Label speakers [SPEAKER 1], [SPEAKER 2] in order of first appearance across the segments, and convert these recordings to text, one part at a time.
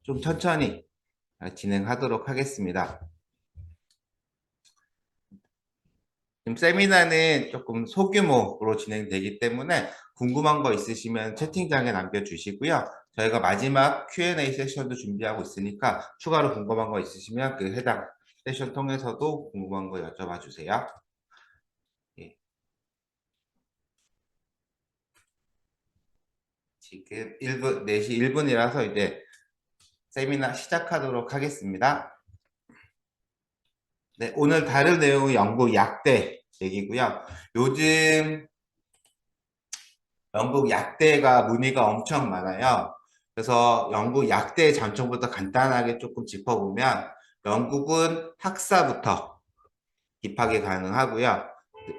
[SPEAKER 1] 좀 천천히 진행하도록 하겠습니다. 지금 세미나는 조금 소규모로 진행되기 때문에 궁금한 거 있으시면 채팅창에 남겨주시고요. 저희가 마지막 Q&A 세션도 준비하고 있으니까 추가로 궁금한 거 있으시면 그 해당 세션 통해서도 궁금한 거 여쭤봐 주세요. 예. 지금 4시 1분이라서 이제 세미나 시작하도록 하겠습니다. 네, 오늘 다룰 내용은 영국 약대 얘기고요. 요즘 영국 약대가 문의가 엄청 많아요. 그래서 영국 약대 전총부터 간단하게 조금 짚어보면 영국은 학사부터 입학이 가능하고요.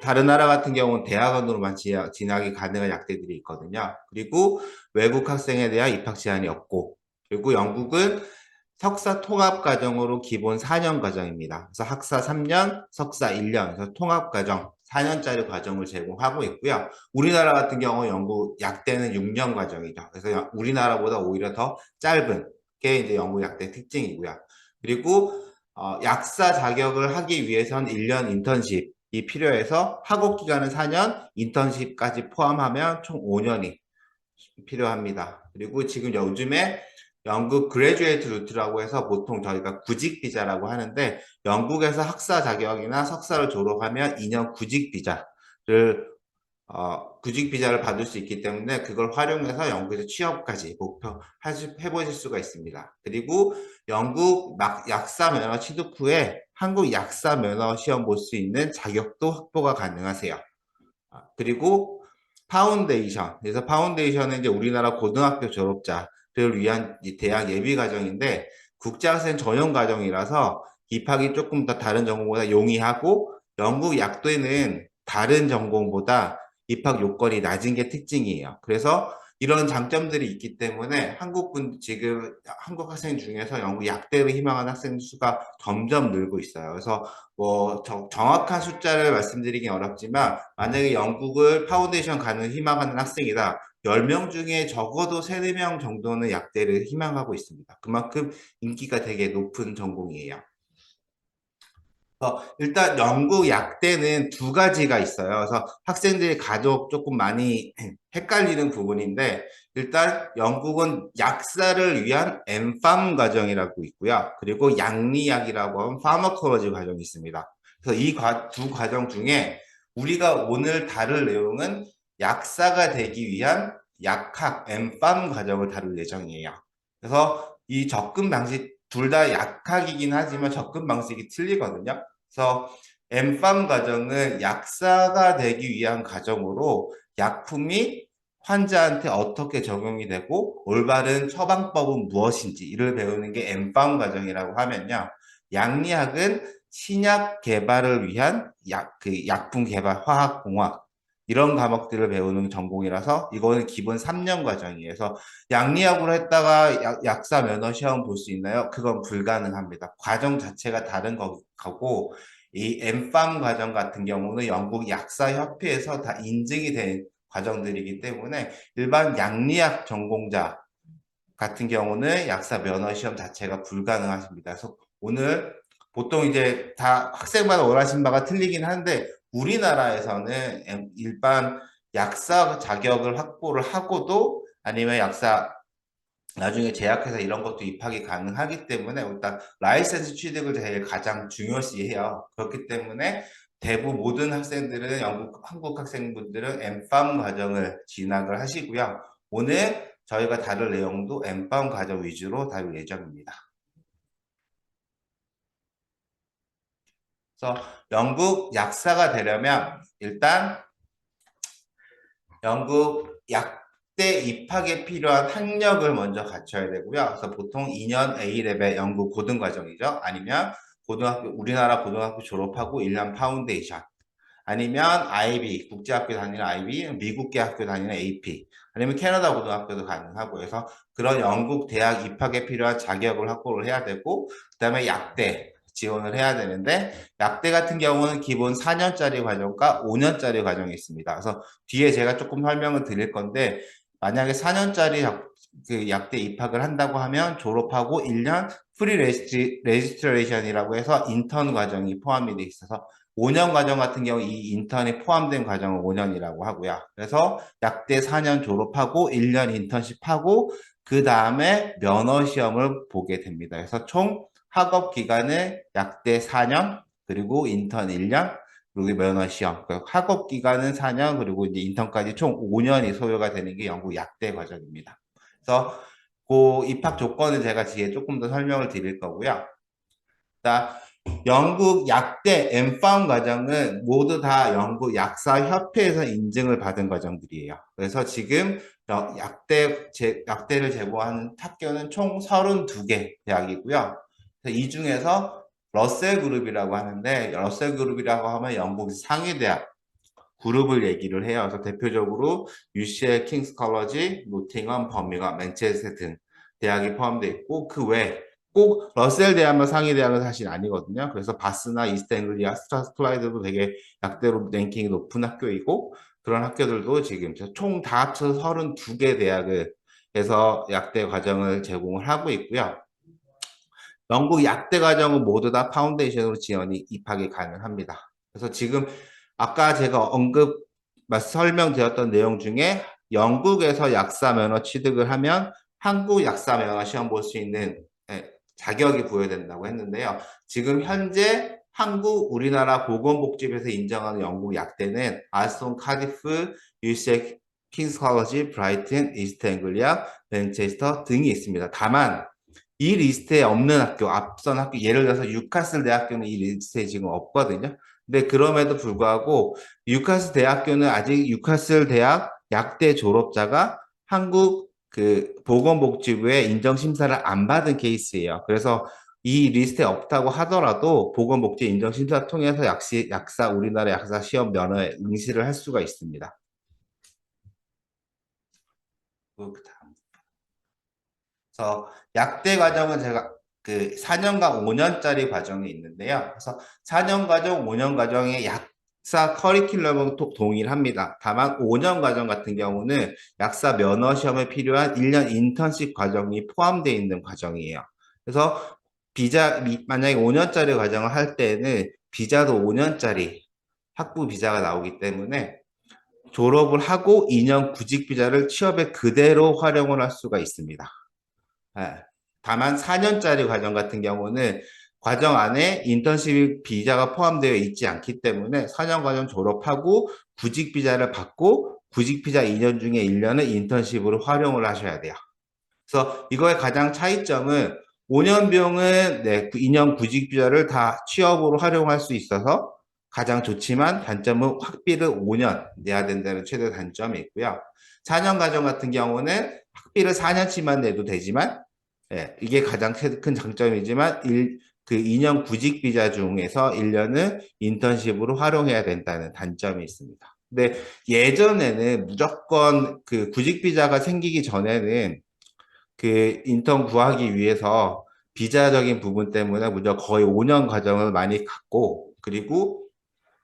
[SPEAKER 1] 다른 나라 같은 경우는 대학원으로만 진학이 가능한 약대들이 있거든요. 그리고 외국 학생에 대한 입학 제한이 없고, 그리고 영국은 석사 통합 과정으로 기본 4년 과정입니다. 그래서 학사 3년, 석사 1년, 그래서 통합 과정 4년짜리 과정을 제공하고 있고요. 우리나라 같은 경우 영국 약대는 6년 과정이죠. 그래서 우리나라보다 오히려 더 짧은 게 이제 영국 약대 특징이고요. 그리고 약사 자격을 하기 위해선 1년 인턴십이 필요해서 학업 기간은 4년, 인턴십까지 포함하면 총 5년이 필요합니다. 그리고 지금 요즘에 영국 그레듀에이트 루트라고 해서 보통 저희가 구직 비자라고 하는데 영국에서 학사 자격이나 석사를 졸업하면 2년 구직 비자를 받을 수 있기 때문에 그걸 활용해서 영국에서 취업까지 해보실 수가 있습니다. 그리고 영국 약사 면허 취득 후에 한국 약사 면허 시험 볼 수 있는 자격도 확보가 가능하세요. 그리고 파운데이션. 그래서 파운데이션은 이제 우리나라 고등학교 졸업자를 위한 대학 예비 과정인데 국제학생 전용 과정이라서 입학이 조금 더 다른 전공보다 용이하고 영국 약대는 다른 전공보다 입학 요건이 낮은 게 특징이에요. 그래서 이런 장점들이 있기 때문에 지금 한국 학생 중에서 영국 약대를 희망하는 학생 수가 점점 늘고 있어요. 그래서 뭐 정확한 숫자를 말씀드리긴 어렵지만 만약에 영국을 파운데이션 가는 희망하는 학생이다. 10명 중에 적어도 3, 4명 정도는 약대를 희망하고 있습니다. 그만큼 인기가 되게 높은 전공이에요. 일단 영국 약대는 두 가지가 있어요. 그래서 학생들이 가족 조금 많이 헷갈리는 부분인데 일단 영국은 약사를 위한 엠팜 과정이라고 있고요. 그리고 양리약이라고 하는 파머콜로지 과정이 있습니다. 그래서 이 두 과정 중에 우리가 오늘 다룰 내용은 약사가 되기 위한 약학 엠팜 과정을 다룰 예정이에요. 그래서 이 접근 방식 둘 다 약학이긴 하지만 접근 방식이 틀리거든요. 그래서 엠팜 과정은 약사가 되기 위한 과정으로 약품이 환자한테 어떻게 적용이 되고 올바른 처방법은 무엇인지 이를 배우는 게 엠팜 과정이라고 하면요. 양리학은 신약 개발을 위한 약품 개발, 화학공학 이런 과목들을 배우는 전공이라서 이거는 기본 3년 과정이에요. 그래서 양리학으로 했다가 약사 면허 시험 볼 수 있나요? 그건 불가능합니다. 과정 자체가 다른 거고 이 엠팜 과정 같은 경우는 영국 약사협회에서 다 인증이 된 과정들이기 때문에 일반 양리학 전공자 같은 경우는 약사 면허 시험 자체가 불가능하십니다. 그래서 오늘 보통 이제 다 학생마다 원하신 바가 틀리긴 한데 우리나라에서는 일반 약사 자격을 확보를 하고도 아니면 약사 나중에 제약회사 이런 것도 입학이 가능하기 때문에 일단 라이센스 취득을 제일 가장 중요시해요. 그렇기 때문에 대부분 모든 학생들은 한국 학생분들은 엠팜 과정을 진학을 하시고요. 오늘 저희가 다룰 내용도 엠팜 과정 위주로 다룰 예정입니다. 그래서 영국 약사가 되려면 일단 영국 약대 입학에 필요한 학력을 먼저 갖춰야 되고요. 그래서 보통 2년 A레벨 영국 고등과정이죠. 아니면 우리나라 고등학교 졸업하고 1년 파운데이션. 아니면 IB, 국제학교 다니는 IB, 미국계 학교 다니는 AP, 아니면 캐나다 고등학교도 가능하고 해서 그런 영국 대학 입학에 필요한 자격을 확보를 해야 되고, 그 다음에 약대 지원을 해야 되는데, 약대 같은 경우는 기본 4년짜리 과정과 5년짜리 과정이 있습니다. 그래서 뒤에 제가 조금 설명을 드릴 건데, 만약에 4년짜리 그 약대 입학을 한다고 하면 졸업하고 1년 프리 레지스트레이션이라고 해서 인턴 과정이 포함이 돼 있어서 5년 과정 같은 경우 이 인턴이 포함된 과정을 5년이라고 하고요. 그래서 약대 4년 졸업하고 1년 인턴십하고 그 다음에 면허 시험을 보게 됩니다. 그래서 총 학업 기간은 약대 4년 그리고 인턴 1년 그리고 면허 시험. 학업 기간은 4년 그리고 이제 인턴까지 총 5년이 소요가 되는 게 영국 약대 과정입니다. 그래서 그 입학 조건은 제가 뒤에 조금 더 설명을 드릴 거고요. 자, 영국 약대 엠파움 과정은 모두 다 영국 약사협회에서 인증을 받은 과정들이에요. 그래서 지금 약대를 제공하는 학교는 총 32개 대학이고요. 이 중에서 러셀 그룹이라고 하는데, 러셀 그룹이라고 하면 영국 상위 대학 그룹을 얘기를 해요. 그래서 대표적으로 UCL, 킹스 컬러지, 노팅엄, 버밍엄, 맨체스터 등 대학이 포함되어 있고 그 외에 꼭 러셀 대학만 상위 대학은 사실 아니거든요. 그래서 바스나 이스트 앵글리아, 스트라스클라이드도 되게 약대로 랭킹이 높은 학교이고 그런 학교들도 지금 총 다 합쳐서 32개 대학을 해서 약대 과정을 제공을 하고 있고요. 영국 약대 과정은 모두 다 파운데이션으로 지원이 입학이 가능합니다. 그래서 지금 아까 제가 설명드렸던 내용 중에 영국에서 약사 면허 취득을 하면 한국 약사 면허 시험 볼 수 있는 자격이 부여된다고 했는데요. 지금 현재 우리나라 보건복지부에서 인정하는 영국 약대는 아스톤, 카디프, UCL, 킹스 컬러지, 브라이튼, 이스트 앵글리아, 맨체스터 등이 있습니다. 다만 이 리스트에 없는 학교, 앞선 학교, 예를 들어서 뉴카슬 대학교는 이 리스트에 지금 없거든요. 근데 그럼에도 불구하고 뉴카슬 대학교는 아직 뉴카슬 대학 약대 졸업자가 한국 그 보건복지부의 인정심사를 안 받은 케이스예요. 그래서 이 리스트에 없다고 하더라도 보건복지 인정심사 통해서 우리나라 약사 시험 면허에 응시를 할 수가 있습니다. 그래서 약대 과정은 제가 그 4년과 5년짜리 과정이 있는데요. 그래서 4년 과정, 5년 과정의 약사 커리큘럼은 동일합니다. 다만 5년 과정 같은 경우는 약사 면허 시험에 필요한 1년 인턴십 과정이 포함되어 있는 과정이에요. 그래서 만약에 5년짜리 과정을 할 때는 비자도 5년짜리 학부 비자가 나오기 때문에 졸업을 하고 2년 구직 비자를 취업에 그대로 활용을 할 수가 있습니다. 예. 다만 4년짜리 과정 같은 경우는 과정 안에 인턴십 비자가 포함되어 있지 않기 때문에 4년 과정 졸업하고 구직 비자를 받고 구직 비자 2년 중에 1년은 인턴십으로 활용을 하셔야 돼요. 그래서 이거의 가장 차이점은 5년 비용은 2년 구직 비자를 다 취업으로 활용할 수 있어서 가장 좋지만 단점은 학비를 5년 내야 된다는 최대 단점이 있고요. 4년 과정 같은 경우는 학비를 4년치만 내도 되지만 이게 가장 큰 장점이지만 2년 구직 비자 중에서 1년은 인턴십으로 활용해야 된다는 단점이 있습니다. 근데 예전에는 무조건 그 구직 비자가 생기기 전에는 그 인턴 구하기 위해서 비자적인 부분 때문에 무조건 거의 5년 과정을 많이 갔고 그리고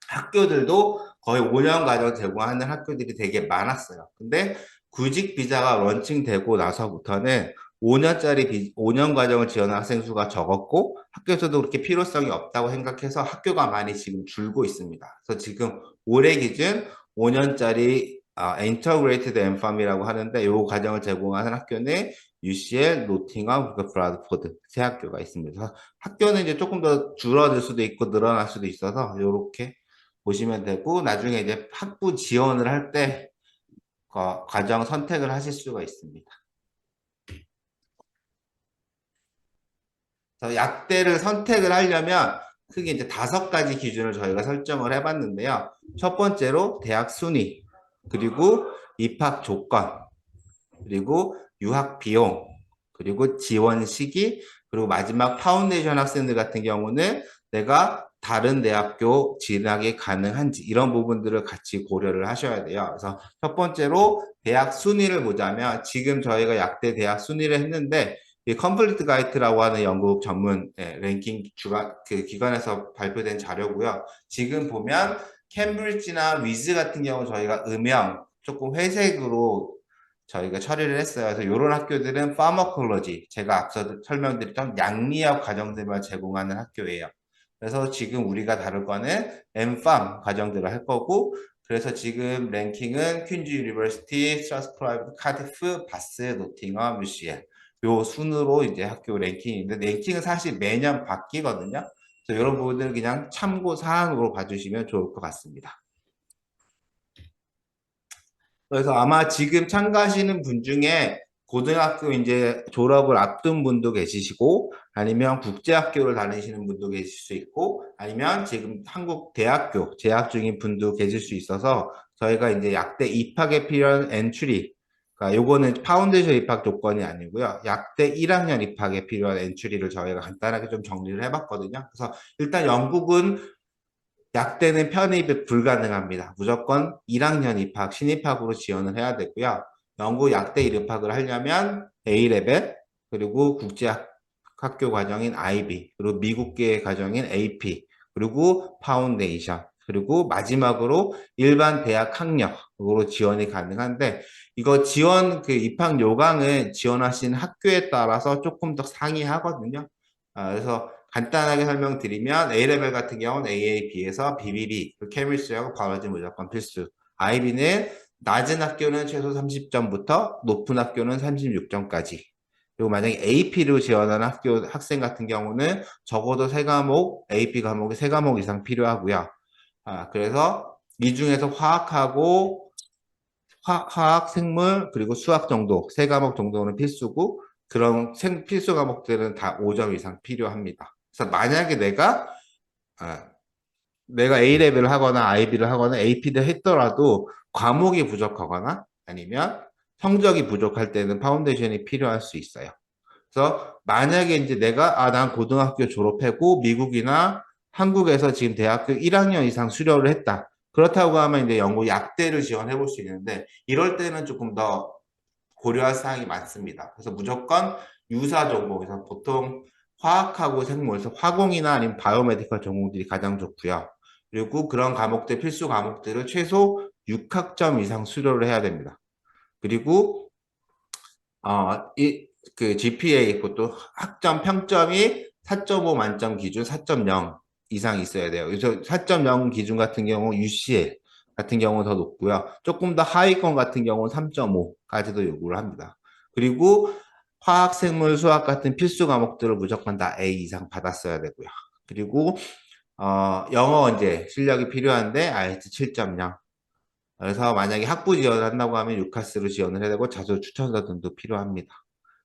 [SPEAKER 1] 학교들도 거의 5년 과정 제공하는 학교들이 되게 많았어요. 근데 구직 비자가 런칭되고 나서부터는 5년 과정을 지원한 학생 수가 적었고 학교에서도 그렇게 필요성이 없다고 생각해서 학교가 많이 지금 줄고 있습니다. 그래서 지금 올해 기준 5년짜리 Integrated M-Farm이라고 하는데 이 과정을 제공하는 학교는 UCL, 노팅엄, 그리고 브라드포드 세 학교가 있습니다. 그래서 학교는 이제 조금 더 줄어들 수도 있고 늘어날 수도 있어서 이렇게 보시면 되고 나중에 이제 학부 지원을 할 때 과정 선택을 하실 수가 있습니다. 그래서 약대를 선택을 하려면 크게 이제 5가지 기준을 저희가 설정을 해봤는데요. 첫 번째로 대학 순위, 그리고 입학 조건, 그리고 유학 비용, 그리고 지원 시기, 그리고 마지막 파운데이션 학생들 같은 경우는 내가 다른 대학교 진학이 가능한지 이런 부분들을 같이 고려를 하셔야 돼요. 그래서 첫 번째로 대학 순위를 보자면 지금 저희가 약대 대학 순위를 했는데 이 컴플리트 가이드라고 하는 영국 전문 랭킹 그 기관에서 발표된 자료고요. 지금 보면 캠브리지나 위즈 같은 경우 저희가 음영 조금 회색으로 저희가 처리를 했어요. 그래서 이런 학교들은 파머콜로지, 제가 앞서 설명드렸던 양리학 과정들만 제공하는 학교예요. 그래서 지금 우리가 다룰 거는 엠팜 과정들을 할 거고, 그래서 지금 랭킹은 퀸즈 유니버시티, 스트라스프라이브, 카디프, 바스, 노팅엄, UCL 요 순으로 이제 학교 랭킹인데, 랭킹은 사실 매년 바뀌거든요. 그래서 이런 부분들을 그냥 참고 사항으로 봐주시면 좋을 것 같습니다. 그래서 아마 지금 참가하시는 분 중에 고등학교 이제 졸업을 앞둔 분도 계시고, 아니면 국제학교를 다니시는 분도 계실 수 있고, 아니면 지금 한국 대학교 재학 중인 분도 계실 수 있어서, 저희가 이제 약대 입학에 필요한 엔트리, 그러니까 요거는 파운데이션 입학 조건이 아니고요. 약대 1학년 입학에 필요한 엔트리를 저희가 간단하게 좀 정리를 해봤거든요. 그래서 일단 영국은 약대는 편입이 불가능합니다. 무조건 1학년 입학, 신입학으로 지원을 해야 되고요. 영국 약대 1입학을 하려면 A레벨, 그리고 국제학교 과정인 IB, 그리고 미국계 과정인 AP, 그리고 파운데이션, 그리고 마지막으로 일반 대학 학력으로 지원이 가능한데, 이거 지원 그 입학 요강은 지원하신 학교에 따라서 조금 더 상이하거든요. 그래서 간단하게 설명드리면 A레벨 같은 경우는 AAB에서 BBB, 케미스트리하고 바이오로지 무조건 필수. IB는 낮은 학교는 최소 30점부터 높은 학교는 36점까지. 그리고 만약에 AP로 지원하는 학생 같은 경우는 적어도 3과목, AP 과목이 3과목 이상 필요하고요. 그래서 이 중에서 화학하고 화학, 생물, 그리고 수학 정도, 3과목 정도는 필수고, 그런 필수 과목들은 다 5점 이상 필요합니다. 그래서 만약에 아, 내가 A레벨을 하거나 IB를 하거나 AP를 했더라도 과목이 부족하거나 아니면 성적이 부족할 때는 파운데이션이 필요할 수 있어요. 그래서 만약에 이제 난 고등학교 졸업하고 미국이나 한국에서 지금 대학교 1학년 이상 수료를 했다. 그렇다고 하면 이제 영국 약대를 지원해 볼 수 있는데, 이럴 때는 조금 더 고려할 사항이 많습니다. 그래서 무조건 유사 전공에서 보통 화학하고 생물에서 화공이나 아니면 바이오메디컬 전공들이 가장 좋고요. 그리고 그런 과목들, 필수 과목들을 최소 6학점 이상 수료를 해야 됩니다. 그리고 그 GPA, 그것도 학점 평점이 4.5 만점 기준 4.0 이상 있어야 돼요. 그래서 4.0 기준 같은 경우 UCL 같은 경우는 더 높고요. 조금 더 하위권 같은 경우는 3.5까지도 요구를 합니다. 그리고 화학, 생물, 수학 같은 필수 과목들을 무조건 다 A 이상 받았어야 되고요. 그리고 영어 이제 실력이 필요한데 IELTS 7.0. 그래서 만약에 학부 지원을 한다고 하면 유카스로 지원을 해야 되고 자소 추천서 등도 필요합니다.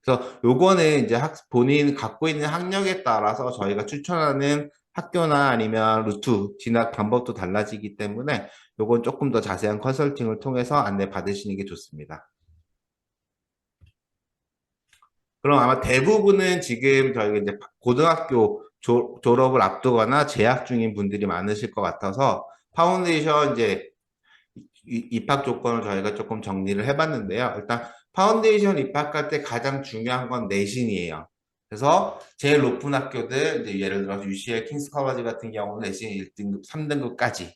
[SPEAKER 1] 그래서 요거는 이제 본인 갖고 있는 학력에 따라서 저희가 추천하는 학교나 아니면 루트, 진학 방법도 달라지기 때문에 요건 조금 더 자세한 컨설팅을 통해서 안내 받으시는 게 좋습니다. 그럼 아마 대부분은 지금 저희가 이제 고등학교 졸업을 앞두거나 재학 중인 분들이 많으실 것 같아서 파운데이션 이제 입학 조건을 저희가 조금 정리를 해봤는데요. 일단 파운데이션 입학할 때 가장 중요한 건 내신이에요. 그래서 제일 높은 학교들, 이제 예를 들어서 UCL, 킹스 컬러지 같은 경우는 내신 1등급, 3등급까지,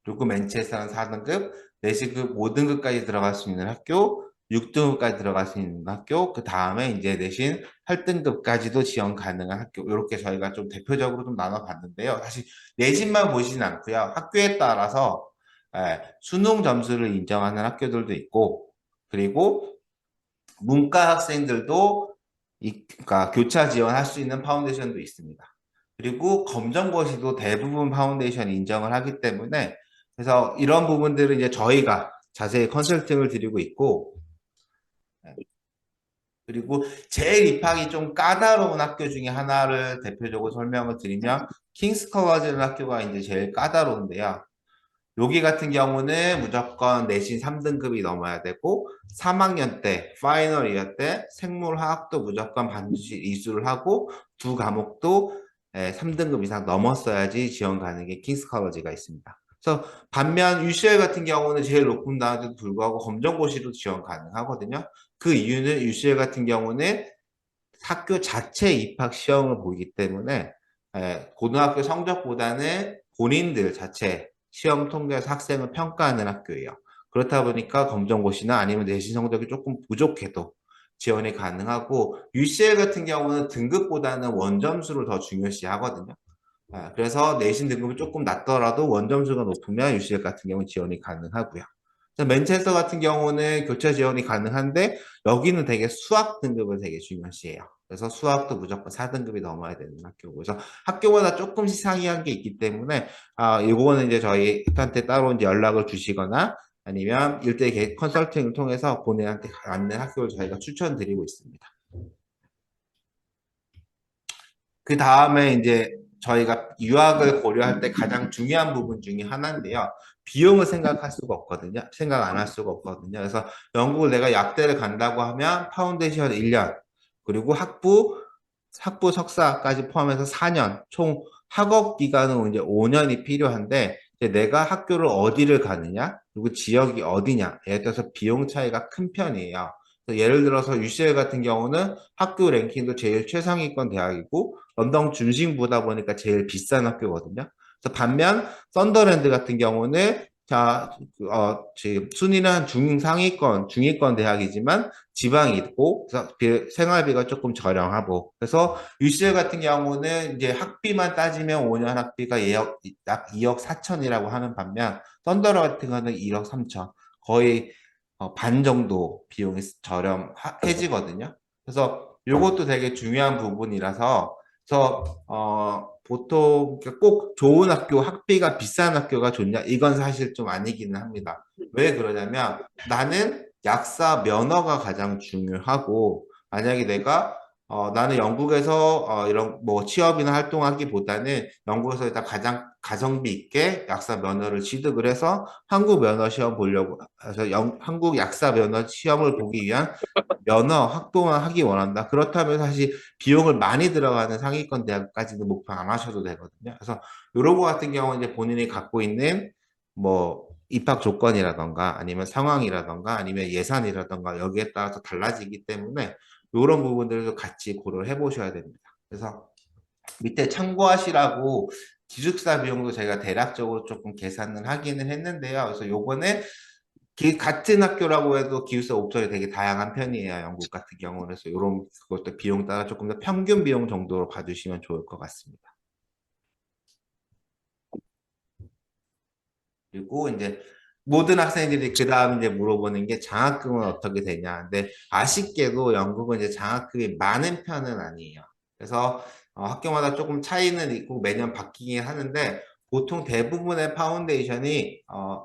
[SPEAKER 1] 그리고 맨체스터는 4등급, 내신급 5등급까지 들어갈 수 있는 학교, 6등급까지 들어갈 수 있는 학교, 그 다음에 이제 내신 8등급까지도 지원 가능한 학교, 이렇게 저희가 좀 대표적으로 좀 나눠봤는데요. 사실 내신만 보시진 않고요. 학교에 따라서 수능 점수를 인정하는 학교들도 있고, 그리고 문과 학생들도 그러니까 교차 지원할 수 있는 파운데이션도 있습니다. 그리고 검정고시도 대부분 파운데이션 인정을 하기 때문에, 그래서 이런 부분들은 이제 저희가 자세히 컨설팅을 드리고 있고, 그리고 제일 입학이 좀 까다로운 학교 중에 하나를 대표적으로 설명을 드리면 킹스 컬러지라는 학교가 이제 제일 까다로운데요. 여기 같은 경우는 무조건 내신 3등급이 넘어야 되고, 3학년 때, 파이널 이어 때 생물화학도 무조건 반드시 이수를 하고, 두 과목도 3등급 이상 넘었어야지 지원 가능한 킹스 컬러지가 있습니다. 그래서 반면 UCL 같은 경우는 제일 높은 단에도 불구하고 검정고시도 지원 가능하거든요. 그 이유는 UCL 같은 경우는 학교 자체 입학 시험을 보기 때문에 고등학교 성적보다는 본인들 자체 시험 통계에서 학생을 평가하는 학교예요. 그렇다 보니까 검정고시나 아니면 내신 성적이 조금 부족해도 지원이 가능하고 UCL 같은 경우는 등급보다는 원점수를 더 중요시 하거든요. 그래서 내신 등급이 조금 낮더라도 원점수가 높으면 UCL 같은 경우는 지원이 가능하고요. 맨체스터 같은 경우는 교차 지원이 가능한데 여기는 되게 수학 등급을 되게 중요시해요. 그래서 수학도 무조건 4등급이 넘어야 되는 학교고 그래서 학교마다 조금씩 상이한 게 있기 때문에 이거는 이제 저희한테 따로 이제 연락을 주시거나 아니면 일대 컨설팅을 통해서 본인한테 맞는 학교를 저희가 추천드리고 있습니다. 그 다음에 이제 저희가 유학을 고려할 때 가장 중요한 부분 중에 하나인데요. 비용을 생각할 수가 없거든요. 생각 안 할 수가 없거든요. 그래서 영국을 내가 약대를 간다고 하면 파운데이션 1년, 그리고 학부 석사까지 포함해서 4년, 총 학업 기간은 이제 5년이 필요한데, 이제 내가 학교를 어디를 가느냐, 그리고 지역이 어디냐에 따라서 비용 차이가 큰 편이에요. 예를 들어서 UCL 같은 경우는 학교 랭킹도 제일 최상위권 대학이고 런던 중심부다 보니까 제일 비싼 학교거든요. 그래서 반면 썬더랜드 같은 경우는 지금 순위는 한 중위권 대학이지만 지방이 있고 그래서 생활비가 조금 저렴하고 그래서 UCL 같은 경우는 이제 학비만 따지면 5년 학비가 약 2억 4천이라고 하는 반면 썬더랜드 같은 경우는 1억 3천 거의 반 정도 비용이 저렴해지거든요. 그래서 이것도 되게 중요한 부분이라서 보통 꼭 좋은 학교, 학비가 비싼 학교가 좋냐? 이건 사실 좀 아니기는 합니다. 왜 그러냐면 나는 약사 면허가 가장 중요하고 만약에 나는 영국에서 이런 뭐 취업이나 활동하기보다는 영국에서 일단 가장 가성비 있게 약사 면허를 취득을 해서 한국 면허 시험 보려고 해서 한국 약사 면허 시험을 보기 위한 면허 확보만 하기 원한다. 그렇다면 사실 비용을 많이 들어가는 상위권 대학까지는 목표 안 하셔도 되거든요. 그래서 이런 거 같은 경우는 이제 본인이 갖고 있는 뭐 입학 조건이라던가 아니면 상황이라던가 아니면 예산이라던가 여기에 따라서 달라지기 때문에 이런 부분들도 같이 고려를 해보셔야 됩니다. 그래서 밑에 참고하시라고 기숙사 비용도 제가 대략적으로 조금 계산을 하기는 했는데요. 그래서 요거는 같은 학교라고 해도 기숙사 옵션이 되게 다양한 편이에요. 영국 같은 경우는. 그래서 이런 그것도 비용 따라 조금 더 평균 비용 정도로 봐주시면 좋을 것 같습니다. 그리고 이제 모든 학생들이 그 다음 이제 물어보는 게 장학금은 어떻게 되냐. 근데 아쉽게도 영국은 이제 장학금이 많은 편은 아니에요. 그래서 학교마다 조금 차이는 있고 매년 바뀌긴 하는데 보통 대부분의 파운데이션이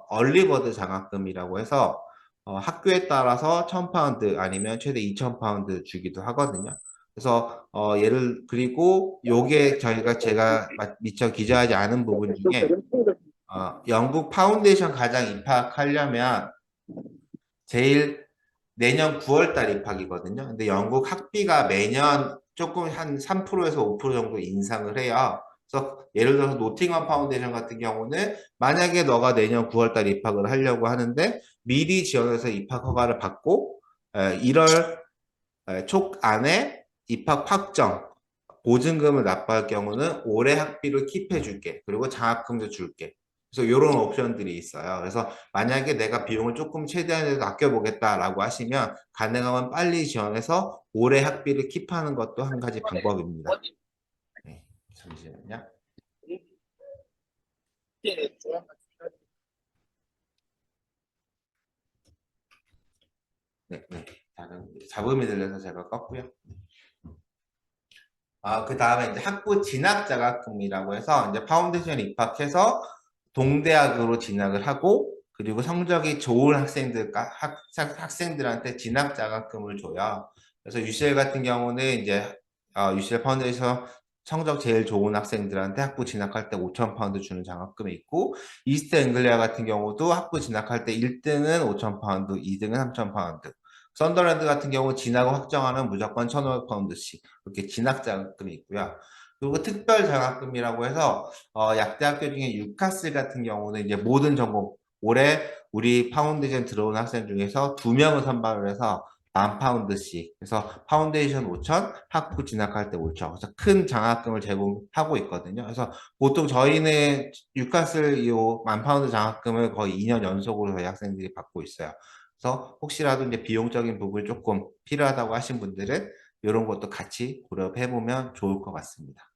[SPEAKER 1] 얼리버드 장학금이라고 해서 학교에 따라서 1,000파운드 아니면 최대 2,000파운드 주기도 하거든요. 그래서 그리고 요게 제가 미처 기재하지 않은 부분 중에 영국 파운데이션 가장 입학하려면 제일 내년 9월 달 입학이거든요. 근데 영국 학비가 매년 조금 한 3%에서 5% 정도 인상을 해요. 그래서 예를 들어서 노팅엄 파운데이션 같은 경우는 만약에 너가 내년 9월 달 입학을 하려고 하는데 미리 지원해서 입학 허가를 받고 1월 초 안에 입학 확정 보증금을 납부할 경우는 올해 학비를 킵해 줄게. 그리고 장학금도 줄게. 그래서 이런 옵션들이 있어요. 그래서 만약에 내가 비용을 조금 최대한으로 아껴보겠다라고 하시면 가능하면 빨리 지원해서 올해 학비를 킵하는 것도 한 가지 방법입니다. 네, 잠시만요. 네, 네. 잡음이 들려서 제가 껐고요. 그 다음에 이제 학부 진학 자격금이라고 해서 이제 파운데이션 입학해서 동대학으로 진학을 하고 그리고 성적이 좋은 학생들한테 진학 자격금을 줘요. 그래서 UCL 같은 경우는 이제 UCL 파운데이션 성적 제일 좋은 학생들한테 학부 진학할 때 5,000파운드 주는 장학금이 있고 이스트 앵글리아 같은 경우도 학부 진학할 때 1등은 5,000파운드, 2등은 3,000파운드. 썬더랜드 같은 경우 진학을 확정하면 무조건 1,500파운드씩 이렇게 진학 자격금이 있고요. 그리고 특별 장학금이라고 해서 약대학교 중에 유카슬 같은 경우는 이제 모든 전공 올해 우리 파운데이션 들어온 학생 중에서 2명을 선발을 해서 10,000파운드씩. 그래서 파운데이션 5,000, 학부 진학할 때 5,000. 그래서 큰 장학금을 제공하고 있거든요. 그래서 보통 저희는 유카슬 이 10,000파운드 장학금을 거의 2년 연속으로 저희 학생들이 받고 있어요. 그래서 혹시라도 이제 비용적인 부분이 조금 필요하다고 하신 분들은 이런 것도 같이 고려해 보면 좋을 것 같습니다.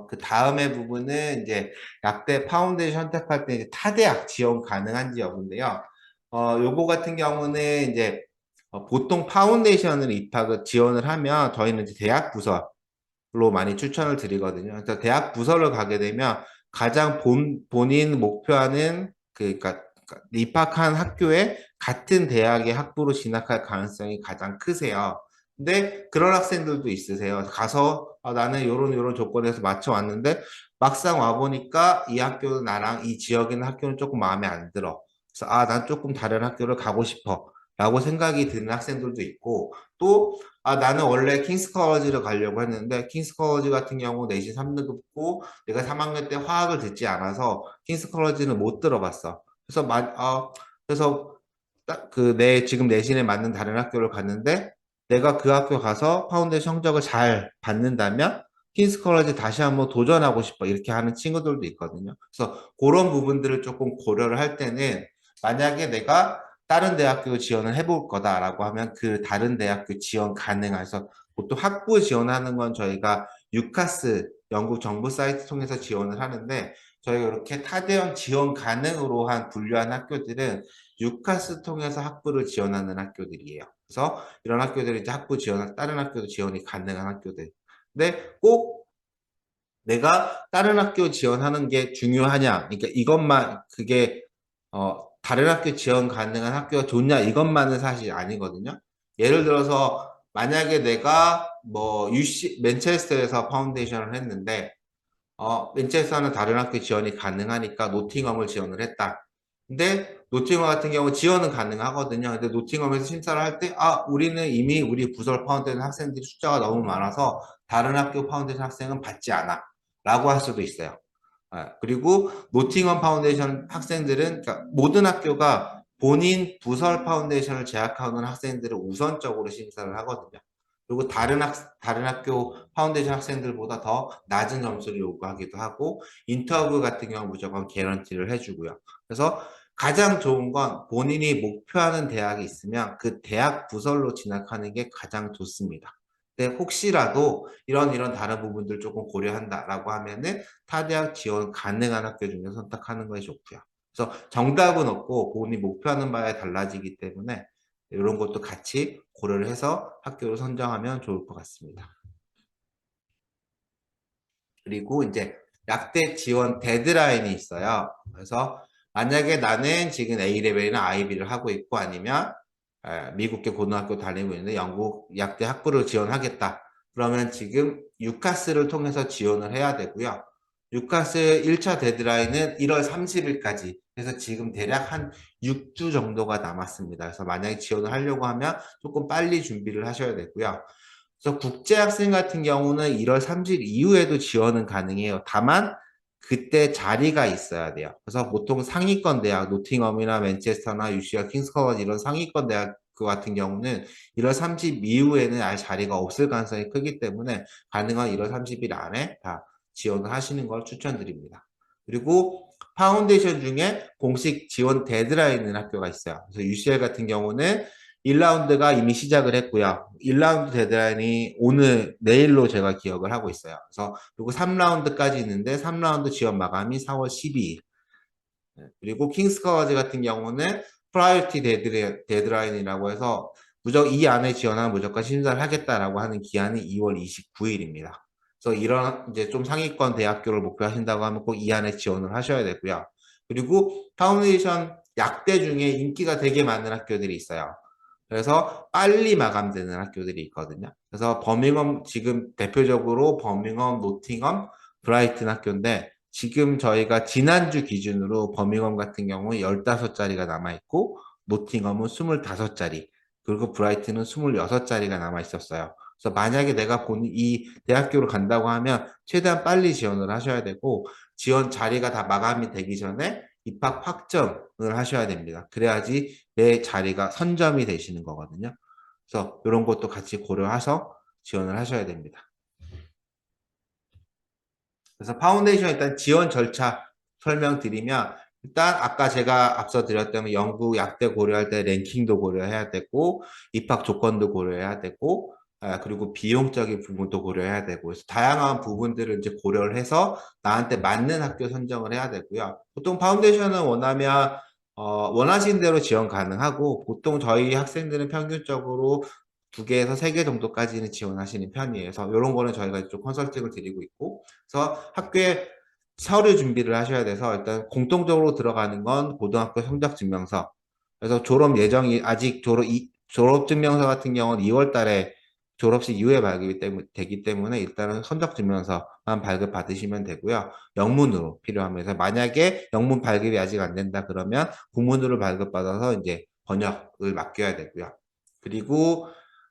[SPEAKER 1] 그 다음에 부분은 이제 약대 파운데이션 선택할 때 이제 타대학 지원 가능한지 여부인데요. 요거 같은 경우는 이제 보통 파운데이션을 입학을 지원을 하면 저희는 이제 대학 부서 로 많이 추천을 드리거든요. 그래서 대학 부서를 가게 되면 가장 본인 목표하는 그러니까 입학한 학교에 같은 대학의 학부로 진학할 가능성이 가장 크세요. 근데 그런 학생들도 있으세요. 가서 나는 요런 조건에서 맞춰 왔는데 막상 와 보니까 이 학교는 나랑 이 지역에 있는 학교는 조금 마음에 안 들어. 그래서 난 조금 다른 학교를 가고 싶어. 라고 생각이 드는 학생들도 있고 또 나는 원래 킹스 커리지를 가려고 했는데 킹스 커리지 같은 경우 내신 3등급고 내가 3학년 때 화학을 듣지 않아서 킹스 커리지는 못 들어봤어. 그래서 딱 그 내 지금 내신에 맞는 다른 학교를 갔는데 내가 그 학교 가서 파운데이션 성적을 잘 받는다면 킹스 커리지 다시 한번 도전하고 싶어 이렇게 하는 친구들도 있거든요. 그래서 그런 부분들을 조금 고려를 할 때는 만약에 내가 다른 대학교 지원을 해볼 거다라고 하면 그 다른 대학교 지원 가능해서 보통 학부 지원하는 건 저희가 유카스 영국 정부 사이트 통해서 지원을 하는데 저희가 이렇게 타대형 지원 가능으로 한 분류한 학교들은 유카스 통해서 학부를 지원하는 학교들이에요. 그래서 이런 학교들이 이제 학부 지원, 다른 학교도 지원이 가능한 학교들. 근데 꼭 내가 다른 학교 지원하는 게 중요하냐? 그러니까 이것만 그게 다른 학교 지원 가능한 학교가 좋냐? 이것만은 사실 아니거든요. 예를 들어서 만약에 내가 뭐 UC 맨체스터에서 파운데이션을 했는데 맨체스터는 다른 학교 지원이 가능하니까 노팅엄을 지원을 했다. 근데 노팅엄 같은 경우 지원은 가능하거든요. 근데 노팅엄에서 심사를 할 때, 우리는 이미 우리 부설 파운데이션 학생들이 숫자가 너무 많아서 다른 학교 파운데이션 학생은 받지 않아. 라고 할 수도 있어요. 그리고 노팅엄 파운데이션 학생들은, 그러니까 모든 학교가 본인 부설 파운데이션을 재학하는 학생들을 우선적으로 심사를 하거든요. 그리고 다른 학교 파운데이션 학생들보다 더 낮은 점수를 요구하기도 하고, 인터뷰 같은 경우 무조건 개런티를 해주고요. 그래서 가장 좋은 건 본인이 목표하는 대학이 있으면 그 대학 부설로 진학하는 게 가장 좋습니다. 근데 혹시라도 이런 다른 부분들 조금 고려한다라고 하면은 타대학 지원 가능한 학교 중에 선택하는 것이 좋고요. 그래서 정답은 없고 본인이 목표하는 바에 달라지기 때문에 이런 것도 같이 고려를 해서 학교를 선정하면 좋을 것 같습니다. 그리고 이제 약대 지원 데드라인이 있어요. 그래서 만약에 나는 지금 A레벨이나 IB를 하고 있고 아니면 미국계 고등학교 다니고 있는데 영국 약대 학부를 지원하겠다. 그러면 지금 유카스를 통해서 지원을 해야 되고요. 유카스 1차 데드라인은 1월 30일까지. 그래서 지금 대략 한 6주 정도가 남았습니다. 그래서 만약에 지원을 하려고 하면 조금 빨리 준비를 하셔야 되고요. 그래서 국제학생 같은 경우는 1월 30일 이후에도 지원은 가능해요. 다만 그때 자리가 있어야 돼요. 그래서 보통 상위권 대학, 노팅엄이나 맨체스터나 UC와 킹스커먼 이런 상위권 대학 같은 경우는 1월 30일 이후에는 아예 자리가 없을 가능성이 크기 때문에 가능한 1월 30일 안에 다 지원을 하시는 걸 추천드립니다. 그리고 파운데이션 중에 공식 지원 데드라인 있는 학교가 있어요. 그래서 UCL 같은 경우는 1라운드가 이미 시작을 했고요. 1라운드 데드라인이 오늘, 내일로 제가 기억을 하고 있어요. 그래서 그리고 3라운드까지 있는데 3라운드 지원 마감이 4월 12일. 그리고 킹스 커버지 같은 경우는 프라이어티 데드라인이라고 해서 무조건 이 안에 지원하면 무조건 심사를 하겠다라고 하는 기한이 2월 29일입니다. 그래서 이런 이제 좀 상위권 대학교를 목표하신다고 하면 꼭 이 안에 지원을 하셔야 되고요. 그리고 파운데이션 약대 중에 인기가 되게 많은 학교들이 있어요. 그래서 빨리 마감되는 학교들이 있거든요. 그래서 버밍엄 지금 대표적으로 버밍엄, 노팅엄, 브라이튼 학교인데 지금 저희가 지난주 기준으로 버밍엄 같은 경우 15자리가 남아있고 노팅엄은 25자리 그리고 브라이튼은 26자리가 남아있었어요. 그래서 만약에 내가 이 대학교를 간다고 하면 최대한 빨리 지원을 하셔야 되고 지원 자리가 다 마감이 되기 전에 입학 확정을 하셔야 됩니다. 그래야지 내 자리가 선점이 되시는 거거든요. 그래서 이런 것도 같이 고려해서 지원을 하셔야 됩니다. 그래서 파운데이션 일단 지원 절차 설명드리면, 일단 아까 제가 앞서 드렸다면 영국 약대 고려할 때 랭킹도 고려해야 되고, 입학 조건도 고려해야 되고, 그리고 비용적인 부분도 고려해야 되고, 그래서 다양한 부분들을 이제 고려를 해서 나한테 맞는 학교 선정을 해야 되고요. 보통 파운데이션은 원하면 원하시는 대로 지원 가능하고, 보통 저희 학생들은 평균적으로 2개에서 3개 정도까지는 지원하시는 편이에요. 그래서 이런 거는 저희가 좀 컨설팅을 드리고 있고, 그래서 학교에 서류 준비를 하셔야 돼서, 일단 공통적으로 들어가는 건 고등학교 성적 증명서. 그래서 졸업 예정이 아직 졸업 증명서 같은 경우는 2월 달에 졸업식 이후에 발급이 되기 때문에 일단은 성적 증명서만 발급 받으시면 되고요. 영문으로 필요하면서, 만약에 영문 발급이 아직 안 된다 그러면 국문으로 발급받아서 이제 번역을 맡겨야 되고요. 그리고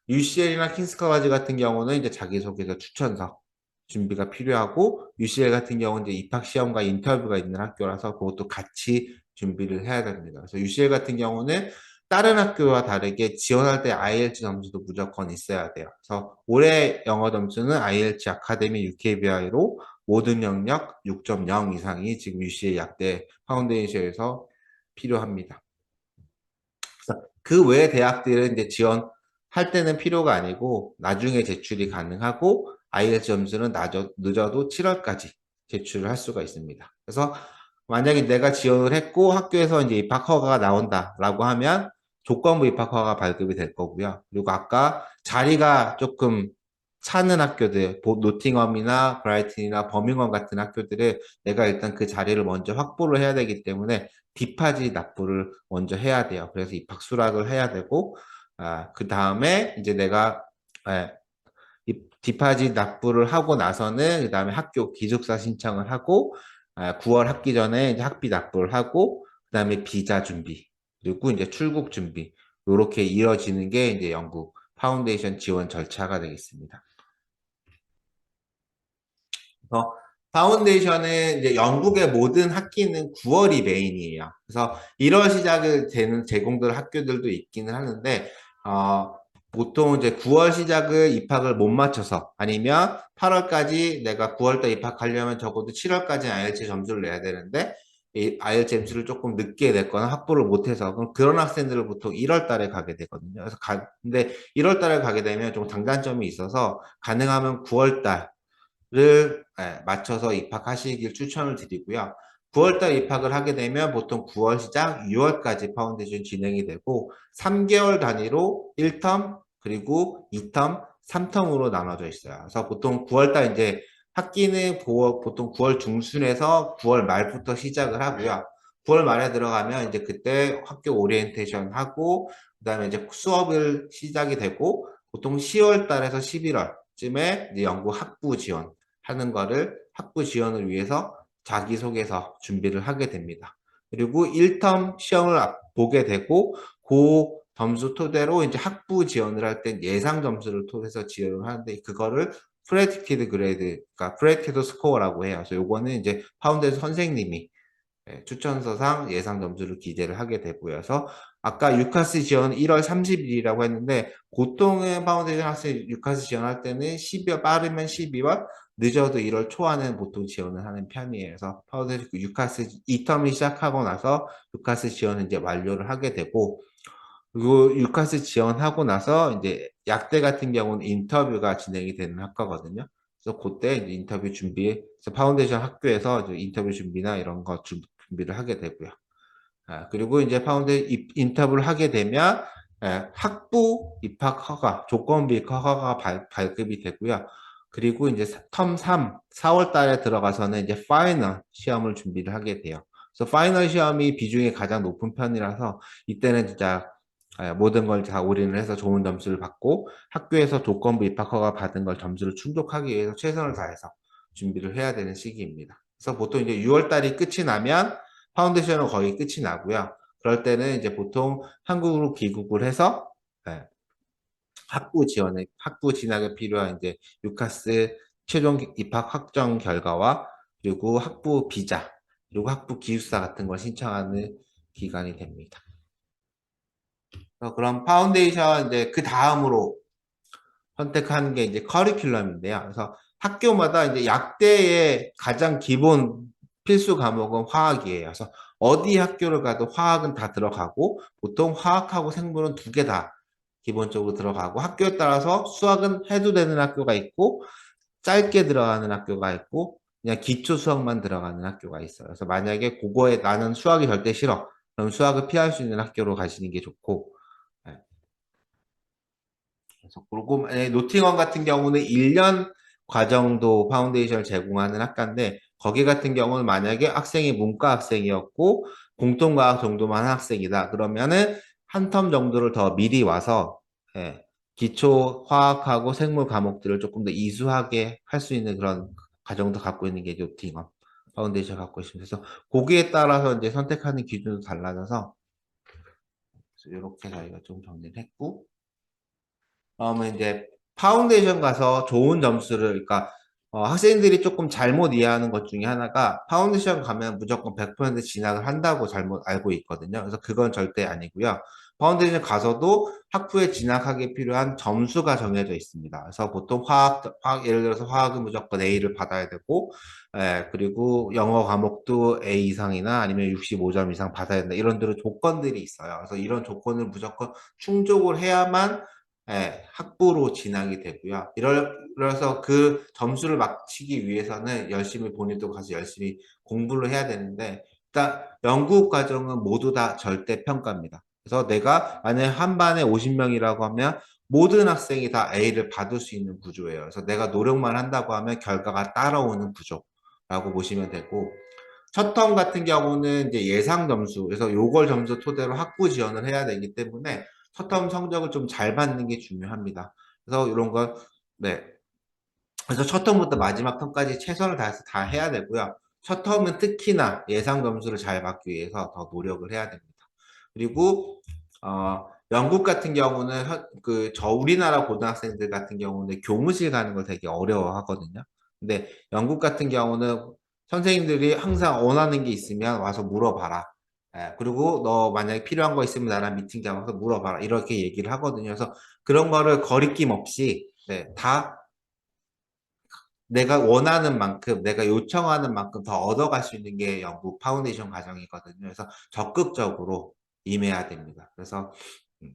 [SPEAKER 1] UCL이나 킹스 커가지 같은 경우는 이제 자기소개서 추천서 준비가 필요하고, UCL 같은 경우는 이제 입학 시험과 인터뷰가 있는 학교라서 그것도 같이 준비를 해야 됩니다. 그래서 UCL 같은 경우는 다른 학교와 다르게 지원할 때 IELTS 점수도 무조건 있어야 돼요. 그래서 올해 영어 점수는 IELTS 아카데미 UKBI로 모든 영역 6.0 이상이 지금 UCL 약대 파운데이션에서 필요합니다. 그 외 대학들은 이제 지원할 때는 필요가 아니고 나중에 제출이 가능하고, IELTS 점수는 늦어도 7월까지 제출을 할 수가 있습니다. 그래서 만약에 내가 지원을 했고 학교에서 이제 입학 허가가 나온다라고 하면 조건부 입학 허가가 발급이 될 거고요. 그리고 아까 자리가 조금 차는 학교들, 노팅엄이나 브라이튼이나 버밍엄 같은 학교들은 내가 일단 그 자리를 먼저 확보를 해야 되기 때문에 디파짓 납부를 먼저 해야 돼요. 그래서 입학 수락을 해야 되고, 그 다음에 이제 내가 디파짓 납부를 하고 나서는 그 다음에 학교 기숙사 신청을 하고, 9월 학기 전에 이제 학비 납부를 하고, 그 다음에 비자 준비, 그리고 이제 출국 준비, 이렇게 이어지는 게 이제 영국 파운데이션 지원 절차가 되겠습니다. 그래서 파운데이션은 이제 영국의 모든 학기는 9월이 메인이에요. 그래서 1월 시작을 되는 제공들 학교들도 있기는 하는데, 보통 이제 9월 시작을 입학을 못 맞춰서, 아니면 8월까지 내가 9월달 입학하려면 적어도 7월까지 IELTS 점수를 내야 되는데, 이 IELTS 점수를 조금 늦게 냈거나 확보를 못해서, 그런 학생들을 보통 1월 달에 가게 되거든요. 그래서 근데 1월 달에 가게 되면 좀 장단점이 있어서, 가능하면 9월 를 맞춰서 입학하시길 추천을 드리고요. 9월달 입학을 하게 되면 보통 9월 시작 6월까지 파운데이션 진행이 되고, 3개월 단위로 1텀 그리고 2텀, 3텀으로 나눠져 있어요. 그래서 보통 9월달 이제 학기는 보통 9월 중순에서 9월 말부터 시작을 하고요. 9월 말에 들어가면 이제 그때 학교 오리엔테이션 하고, 그다음에 이제 수업을 시작이 되고, 보통 10월 달에서 11월쯤에 이제 영국 학부 지원 하는 거를, 학부 지원을 위해서 자기소개서 준비를 하게 됩니다. 그리고 1텀 시험을 보게 되고, 그 점수 토대로 이제 학부 지원을 할 땐 예상 점수를 토대해서 지원을 하는데, 그거를 프레디키드 그레이드, 그러니까 프레디키드 스코어라고 해요. 그래서 요거는 이제 파운데이션 선생님이 추천서상 예상 점수를 기재를 하게 되고요. 그래서 아까 유카스 지원 1월 30일이라고 했는데, 보통은 파운데이션 학생 유카스 지원할 때는 12월, 빠르면 12월, 늦어도 1월 초안은 보통 지원을 하는 편이에요. 그래서 파운데이션 유카스 2텀이 시작하고 나서 유카스 지원을 이제 완료를 하게 되고, 그리고 유카스 지원하고 나서 이제 약대 같은 경우는 인터뷰가 진행이 되는 학과거든요. 그래서 그때 이제 인터뷰 준비, 그래서 파운데이션 학교에서 이제 인터뷰 준비나 이런 거 준비를 하게 되고요. 그리고 이제 인터뷰를 하게 되면 학부 입학 허가, 조건부 입학 허가가 발급이 되고요. 그리고 이제 텀 3, 4월 달에 들어가서는 이제 파이널 시험을 준비를 하게 돼요. 그래서 파이널 시험이 비중이 가장 높은 편이라서, 이때는 진짜 모든 걸 다 올인을 해서 좋은 점수를 받고, 학교에서 조건부 입학 허가 받은 걸 점수를 충족하기 위해서 최선을 다해서 준비를 해야 되는 시기입니다. 그래서 보통 이제 6월 달이 끝이 나면 파운데이션은 거의 끝이 나고요. 그럴 때는 이제 보통 한국으로 귀국을 해서 학부 진학에 필요한 이제 유카스 최종 입학 확정 결과와, 그리고 학부 비자, 그리고 학부 기숙사 같은 걸 신청하는 기간이 됩니다. 그럼 파운데이션 이제 그 다음으로 선택하는 게 이제 커리큘럼인데요. 그래서 학교마다 이제 약대의 가장 기본 필수 과목은 화학이에요. 그래서 어디 학교를 가도 화학은 다 들어가고 보통 화학하고 생물은 두 개 다 기본적으로 들어가고 학교에 따라서 수학은 해도 되는 학교가 있고 짧게 들어가는 학교가 있고 그냥 기초 수학만 들어가는 학교가 있어요. 그래서 만약에 그거에 나는 수학이 절대 싫어. 그럼 수학을 피할 수 있는 학교로 가시는 게 좋고 네. 그래서 그리고 만약에 노팅엄 같은 경우는 1년 과정도 파운데이션을 제공하는 학과인데 거기 같은 경우는 만약에 학생이 문과 학생이었고 공통과학 정도만 한 학생이다. 그러면은 한 텀 정도를 더 미리 와서 예, 기초 화학하고 생물 과목들을 조금 더 이수하게 할 수 있는 그런 과정도 갖고 있는 게 노팅엄 파운데이션 갖고 있습니다. 그래서 거기에 따라서 이제 선택하는 기준도 달라져서 이렇게 저희가 좀 정리를 했고 그러면 이제 파운데이션 가서 좋은 점수를, 그러니까 학생들이 조금 잘못 이해하는 것 중에 하나가 파운데이션 가면 무조건 100% 진학을 한다고 잘못 알고 있거든요. 그래서 그건 절대 아니고요. 파운데이션 가서도 학부에 진학하기 필요한 점수가 정해져 있습니다. 그래서 보통 예를 들어서 화학은 무조건 A를 받아야 되고, 그리고 영어 과목도 A 이상이나 아니면 65점 이상 받아야 된다. 이런 들은 조건들이 있어요. 그래서 이런 조건을 무조건 충족을 해야만 학부로 진학이 되고요. 이래서 그 점수를 맞추기 위해서는 열심히 본인도 가서 열심히 공부를 해야 되는데 일단 영국 과정은 모두 다 절대 평가입니다. 그래서 내가 만약에 한 반에 50명이라고 하면 모든 학생이 다 A를 받을 수 있는 구조예요. 그래서 내가 노력만 한다고 하면 결과가 따라오는 구조라고 보시면 되고 첫 텀 같은 경우는 이제 예상 점수, 그래서 요걸 점수 토대로 학부 지원을 해야 되기 때문에 첫 텀 성적을 좀 잘 받는 게 중요합니다. 그래서 이런 건, 네. 그래서 첫 텀부터 마지막 텀까지 최선을 다해서 다 해야 되고요. 첫 텀은 특히나 예상 점수를 잘 받기 위해서 더 노력을 해야 됩니다. 그리고 영국 같은 경우는 우리나라 고등학생들 같은 경우는 교무실 가는 걸 되게 어려워하거든요. 근데 영국 같은 경우는 선생님들이 항상 원하는 게 있으면 와서 물어봐라. 그리고 너 만약에 필요한 거 있으면 나랑 미팅 잡아서 물어봐라. 이렇게 얘기를 하거든요. 그래서 그런 거를 거리낌 없이 다 내가 원하는 만큼, 내가 요청하는 만큼 더 얻어갈 수 있는 게 영국 파운데이션 과정이거든요. 그래서 적극적으로 임해야 됩니다. 그래서 음,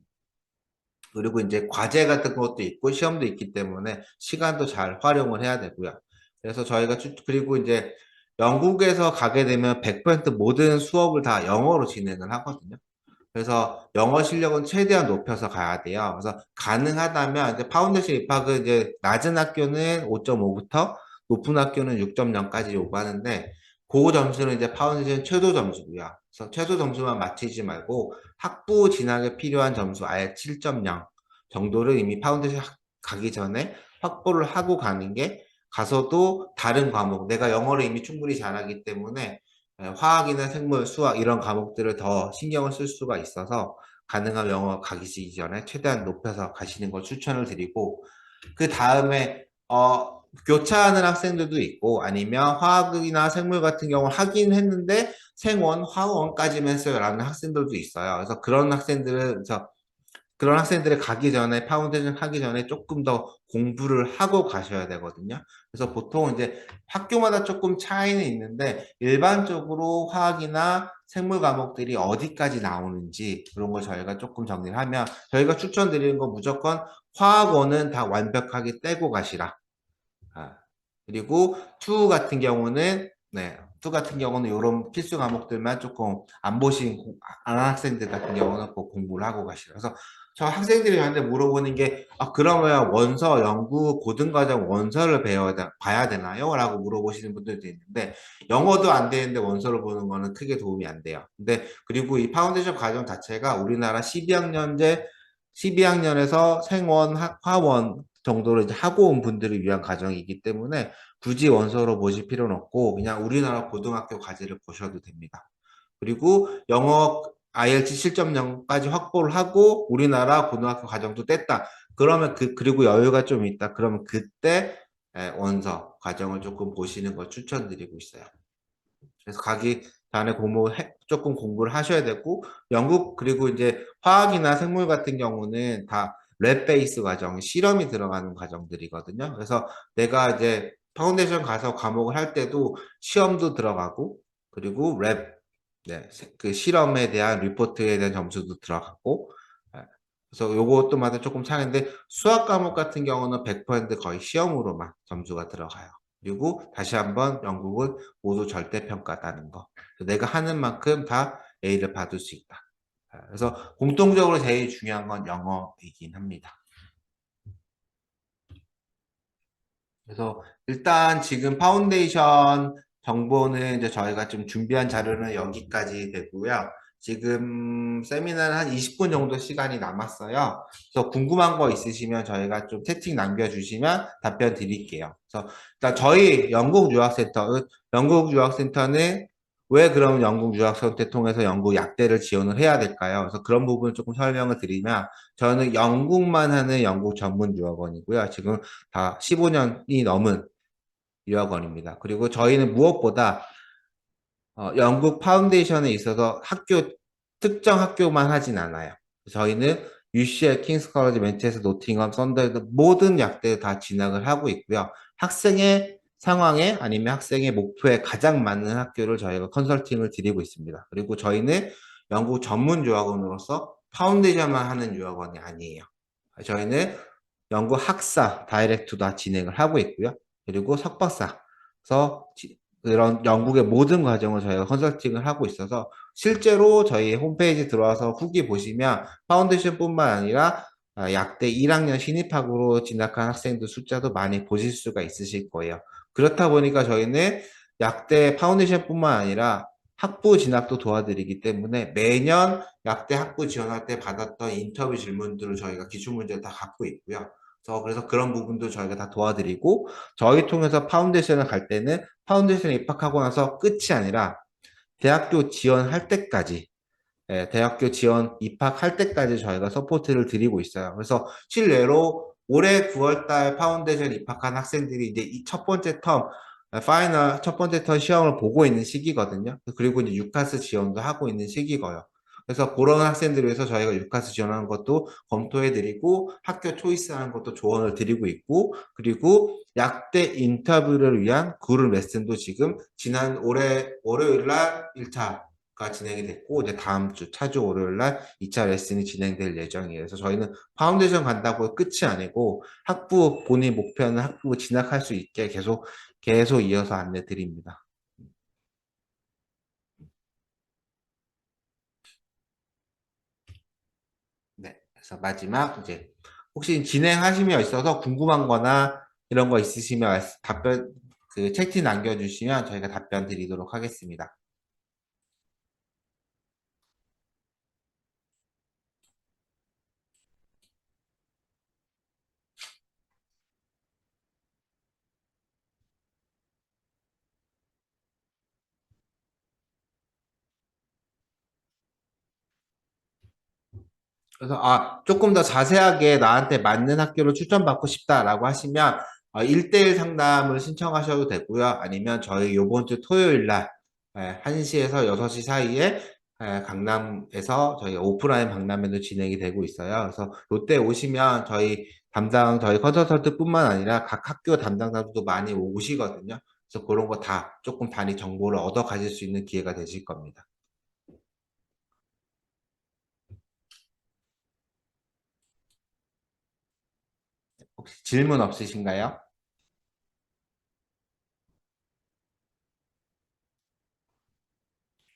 [SPEAKER 1] 그리고 이제 과제 같은 것도 있고 시험도 있기 때문에 시간도 잘 활용을 해야 되고요. 그래서 그리고 이제 영국에서 가게 되면 100% 모든 수업을 다 영어로 진행을 하거든요. 그래서 영어 실력은 최대한 높여서 가야 돼요. 그래서 가능하다면 이제 파운데이션 입학은 이제 낮은 학교는 5.5부터 높은 학교는 6.0까지 요구하는데 그 점수는 이제 파운데이션 최소 점수고요. 그래서 최소 점수만 맞추지 말고 학부 진학에 필요한 점수 아예 7.0 정도를 이미 파운데이션 가기 전에 확보를 하고 가는 게 가서도 다른 과목 내가 영어를 이미 충분히 잘하기 때문에 화학이나 생물, 수학 이런 과목들을 더 신경을 쓸 수가 있어서 가능한 영어 가기 전에 최대한 높여서 가시는 걸 추천을 드리고 그 다음에 교차하는 학생들도 있고 아니면 화학이나 생물 같은 경우는 하긴 했는데 생원, 화원까지만 했어요 라는 학생들도 있어요. 그래서 그런 학생들이 가기 전에 파운데이션 하기 전에 조금 더 공부를 하고 가셔야 되거든요. 그래서 보통 이제 학교마다 조금 차이는 있는데 일반적으로 화학이나 생물 과목들이 어디까지 나오는지 그런 걸 저희가 조금 정리를 하면 저희가 추천드리는 건 무조건 화학원은 다 완벽하게 떼고 가시라. 아, 그리고 투 같은 경우는 이런 필수 과목들만 조금 안 보신 학생들 같은 경우는 꼭 공부를 하고 가시라. 그래서 저 학생들이 저한테 물어보는 게, 그러면 원서, 연구, 고등과정 원서를 봐야 되나요? 라고 물어보시는 분들도 있는데, 영어도 안 되는데 원서를 보는 거는 크게 도움이 안 돼요. 근데, 그리고 이 파운데이션 과정 자체가 우리나라 12학년에서 생원, 화원 정도로 이제 하고 온 분들을 위한 과정이기 때문에 굳이 원서로 보실 필요는 없고 그냥 우리나라 고등학교 과제를 보셔도 됩니다. 그리고 영어 IELTS 7.0까지 확보를 하고 우리나라 고등학교 과정도 뗐다. 그러면 그리고 여유가 좀 있다. 그러면 그때 원서 과정을 조금 보시는 걸 추천드리고 있어요. 그래서 가기 전에 조금 공부를 하셔야 되고, 영국, 그리고 이제 화학이나 생물 같은 경우는 다 랩 베이스 과정, 실험이 들어가는 과정들이거든요. 그래서 내가 이제 파운데이션 가서 과목을 할 때도 시험도 들어가고, 그리고 네, 그 실험에 대한 리포트에 대한 점수도 들어가고, 예, 그래서 요것도마다 조금 차이인데, 수학 과목 같은 경우는 100% 거의 시험으로만 점수가 들어가요. 그리고 다시 한번 영국은 모두 절대평가다는 거. 내가 하는 만큼 다 A를 받을 수 있다. 그래서 공통적으로 제일 중요한 건 영어이긴 합니다. 그래서 일단 지금 파운데이션 정보는 이제 저희가 좀 준비한 자료는 여기까지 되고요. 지금 세미나는 한 20분 정도 시간이 남았어요. 그래서 궁금한 거 있으시면 저희가 좀 채팅 남겨주시면 답변 드릴게요. 그래서 일단 저희 영국 유학센터는 왜 그럼 영국 유학센터 통해서 영국 약대를 지원을 해야 될까요? 그래서 그런 부분을 조금 설명을 드리면 저는 영국만 하는 영국 전문 유학원이고요. 지금 다 15년이 넘은 유학원입니다. 그리고 저희는 무엇보다 영국 파운데이션에 있어서 특정 학교만 하진 않아요. 저희는 UCL, 킹스 college, 맨체스터, 노팅엄, 썬더랜드 모든 약대를 다 진학을 하고 있고요. 학생의 상황에 아니면 학생의 목표에 가장 맞는 학교를 저희가 컨설팅을 드리고 있습니다. 그리고 저희는 영국 전문 유학원으로서 파운데이션만 하는 유학원이 아니에요. 저희는 연구 학사, 다이렉트도 다 진행을 하고 있고요. 그리고 석박사, 그래서 그런 영국의 모든 과정을 저희가 컨설팅을 하고 있어서 실제로 저희 홈페이지 들어와서 후기 보시면 파운데이션뿐만 아니라 약대 1학년 신입학으로 진학한 학생들 숫자도 많이 보실 수가 있으실 거예요. 그렇다 보니까 저희는 약대 파운데이션뿐만 아니라 학부 진학도 도와드리기 때문에 매년 약대 학부 지원할 때 받았던 인터뷰 질문들을 저희가 기출문제를 다 갖고 있고요. 그래서 그런 부분도 저희가 다 도와드리고 저희 통해서 파운데이션을 갈 때는 파운데이션에 입학하고 나서 끝이 아니라 대학교 지원할 때까지 대학교 지원 입학할 때까지 저희가 서포트를 드리고 있어요. 그래서 실례로 올해 9월달 파운데이션 입학한 학생들이 이제 이 첫 번째 파이널 첫 번째 텀 시험을 보고 있는 시기거든요. 그리고 이제 유카스 지원도 하고 있는 시기고요. 그래서 그런 학생들을 위해서 저희가 유카스 지원하는 것도 검토해드리고 학교 초이스하는 것도 조언을 드리고 있고 그리고 약대 인터뷰를 위한 그룹 레슨도 지금 지난 올해 월요일 날 1차가 진행이 됐고 이제 다음 주 차주 월요일 날 2차 레슨이 진행될 예정이에요. 그래서 저희는 파운데이션 간다고 끝이 아니고 학부 본인 목표는 학부 진학할 수 있게 계속 이어서 안내 드립니다. 네. 그래서 마지막 이제 혹시 진행하시며 있어서 궁금한 거나 이런 거 있으시면 답변 그 채팅 남겨주시면 저희가 답변 드리도록 하겠습니다. 그래서 조금 더 자세하게 나한테 맞는 학교를 추천받고 싶다라고 하시면 1대1 상담을 신청하셔도 되고요. 아니면 저희 요번 주 토요일 날 1시에서 6시 사이에 강남에서 저희 오프라인 박람회도 진행이 되고 있어요. 그래서 이때 오시면 저희 컨설턴트뿐만 아니라 각 학교 담당자들도 많이 오시거든요. 그래서 그런 거 다 조금 단위 정보를 얻어 가실 수 있는 기회가 되실 겁니다. 혹시 질문 없으신가요?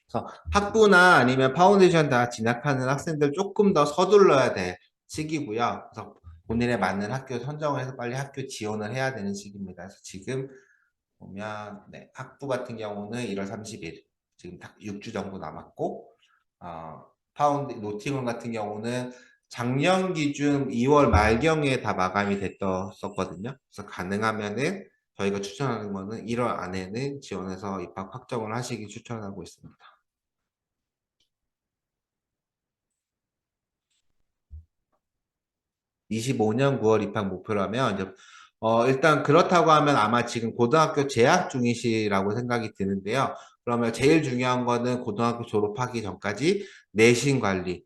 [SPEAKER 1] 그래서 학부나 아니면 파운데이션 다 진학하는 학생들 조금 더 서둘러야 될 시기고요. 그래서 본인에 맞는 학교 선정을 해서 빨리 학교 지원을 해야 되는 시기입니다. 그래서 지금 보면 학부 같은 경우는 1월 30일 지금 딱 6주 정도 남았고 노팅엄 같은 경우는 작년 기준 2월 말경에 다 마감이 됐었거든요. 그래서 가능하면은 저희가 추천하는 거는 1월 안에는 지원해서 입학 확정을 하시기 추천하고 있습니다. 25년 9월 입학 목표라면 이제 일단 그렇다고 하면 아마 지금 고등학교 재학 중이시라고 생각이 드는데요. 그러면 제일 중요한 거는 고등학교 졸업하기 전까지 내신 관리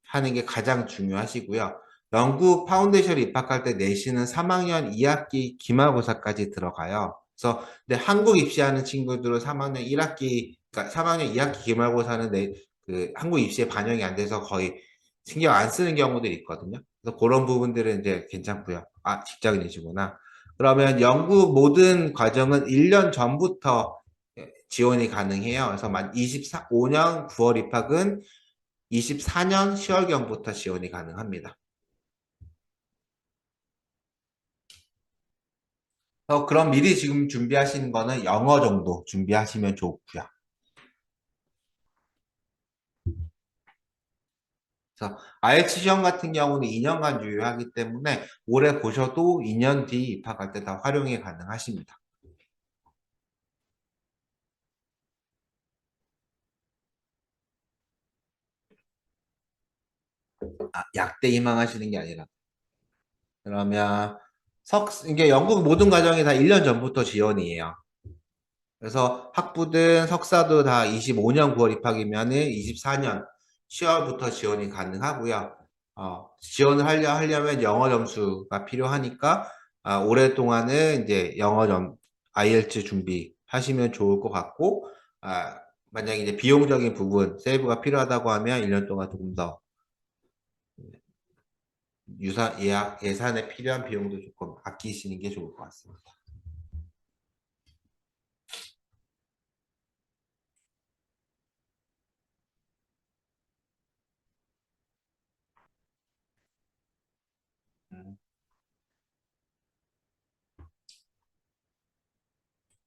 [SPEAKER 1] 하는 게 가장 중요하시고요. 영국 파운데이션 입학할 때 내신은 3학년 2학기 기말고사까지 들어가요. 그래서 근데 한국 입시하는 친구들은 3학년 1학기, 그러니까 3학년 2학기 기말고사는 그 한국 입시에 반영이 안 돼서 거의 신경 안 쓰는 경우들이 있거든요. 그래서 그런 부분들은 이제 괜찮고요. 아, 직장인이시구나. 그러면 영국 모든 과정은 1년 전부터 지원이 가능해요. 그래서 만 25년 9월 입학은 24년 10월경부터 지원이 가능합니다. 그럼 미리 지금 준비하시는 거는 영어 정도 준비하시면 좋고요. 그래서 IELTS 시험 같은 경우는 2년간 유효하기 때문에 올해 보셔도 2년 뒤 입학할 때 다 활용이 가능하십니다. 아, 약대 희망하시는 게 아니라. 그러면 이게 영국 모든 과정이 다 1년 전부터 지원이에요. 그래서 학부든 석사도 다 25년 9월 입학이면은 24년 10월부터 지원이 가능하고요. 지원을 하려면 영어 점수가 필요하니까 오랫동안은 이제 IELTS 준비하시면 좋을 것 같고, 만약에 이제 비용적인 부분, 세이브가 필요하다고 하면 1년 동안 조금 더 예산에 필요한 비용도 조금 아끼시는 게 좋을 것 같습니다. 음,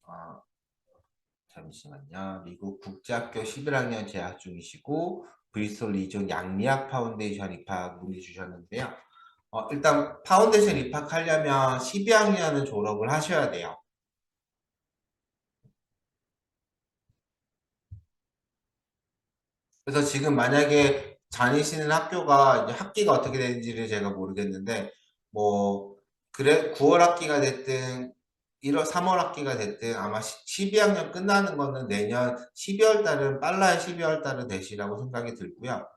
[SPEAKER 1] 어, 잠시만요. 미국 국제학교 11학년 재학 중이시고 브리스톨 리존 양리학 파운데이션 입학 문의 주셨는데요. 일단 파운데이션 입학하려면 12학년은 졸업을 하셔야 돼요. 그래서 지금 만약에 다니시는 학교가 이제 학기가 어떻게 되는지를 제가 모르겠는데 뭐 그래 9월 학기가 됐든 1월 3월 학기가 됐든 아마 12학년 끝나는 거는 내년 12월 달은 빨라야 12월 달은 되시라고 생각이 들고요.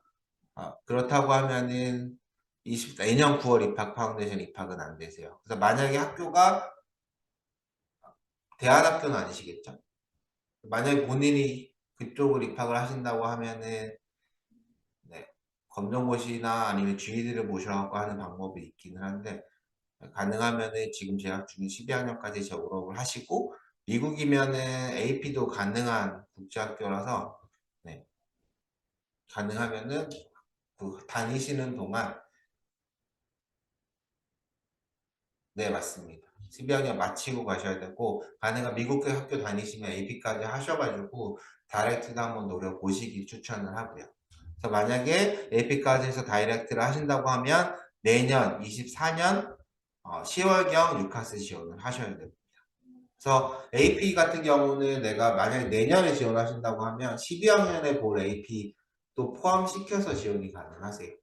[SPEAKER 1] 그렇다고 하면은 내년 9월 입학 파운데이션 입학은 안 되세요. 그래서 만약에 학교가 대안학교는 아니시겠죠? 만약에 본인이 그쪽을 입학을 하신다고 하면은 네, 검정고시나 아니면 주의들을 모셔갖고 하는 방법이 있기는 한데 가능하면은 지금 재학 중인 12학년까지 졸업을 하시고 미국이면은 AP도 가능한 국제학교라서 네, 가능하면은 그 다니시는 동안 네, 맞습니다. 12학년 마치고 가셔야 되고, 가능한 미국 학교 다니시면 AP까지 하셔가지고, 다이렉트도 한번 노려보시길 추천을 하고요. 그래서 만약에 AP까지 해서 다이렉트를 하신다고 하면, 내년 24년 10월경 유카스 지원을 하셔야 됩니다. 그래서 AP 같은 경우는 내가 만약에 내년에 지원하신다고 하면, 12학년에 볼 AP 또 포함시켜서 지원이 가능하세요.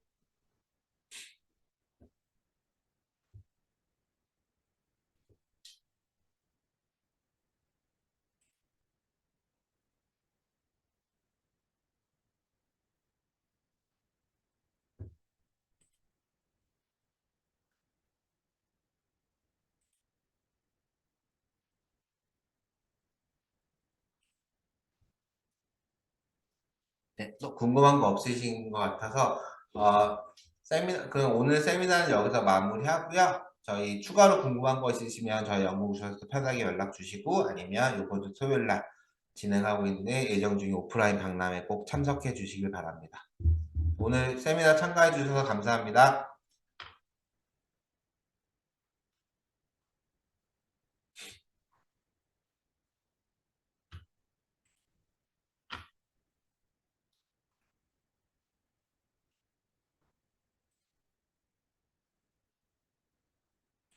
[SPEAKER 1] 네, 또 궁금한 거 없으신 것 같아서 그럼 오늘 세미나는 여기서 마무리하고요. 저희 추가로 궁금한 거 있으시면 저희 연구부서에서 편하게 연락 주시고 아니면 이번 주 토요일 날 진행하고 있는 예정 중인 오프라인 박람회 꼭 참석해 주시길 바랍니다. 오늘 세미나 참가해 주셔서 감사합니다.